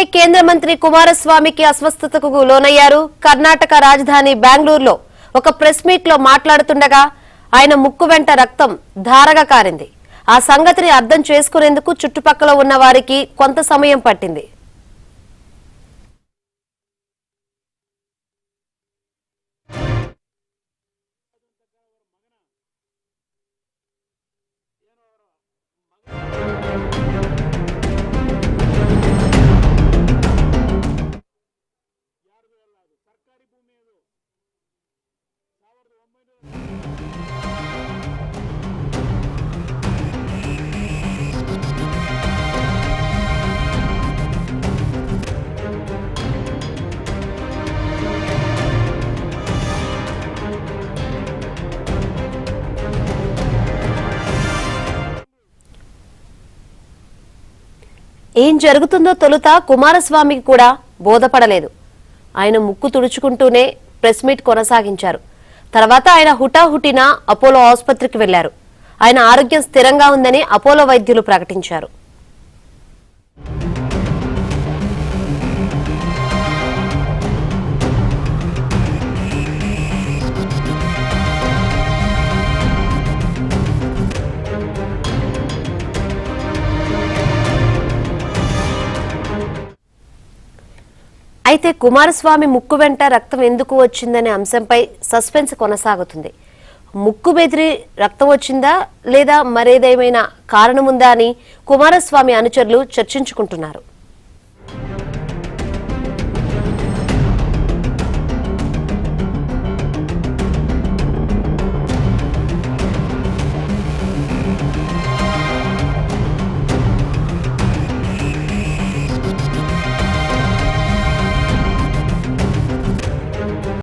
ఇప్పటికే కేంద్ర మంత్రి కుమారస్వామికి అస్వస్థతకు లోనయ్యారు. కర్ణాటక రాజధాని బెంగళూరులో ఒక ప్రెస్ మీట్ లో మాట్లాడుతుండగా ఆయన ముక్కు వెంట రక్తం ధారగా కారింది. ఆ సంగతిని అర్థం చేసుకునేందుకు చుట్టుపక్కల ఉన్న వారికి కొంత సమయం పట్టింది. ఏం జరుగుతుందో తొలుత కుమారస్వామికి కూడా బోధపడలేదు. ఆయన ముక్కు తుడుచుకుంటూనే ప్రెస్ మీట్ కొనసాగించారు. తర్వాత ఆయన హుటాహుటిన అపోలో ఆసుపత్రికి వెళ్లారు. ఆయన ఆరోగ్యం స్థిరంగా ఉందని అపోలో వైద్యులు ప్రకటించారు. అయితే కుమారస్వామి ముక్కు వెంట రక్తం ఎందుకు వచ్చిందనే అంశంపై సస్పెన్స్ కొనసాగుతుంది. ముక్కు బెదిరి రక్తం వచ్చిందా లేదా మరేదేమైనా కారణముందా అని కుమారస్వామి అనుచరులు చర్చించుకుంటున్నారు.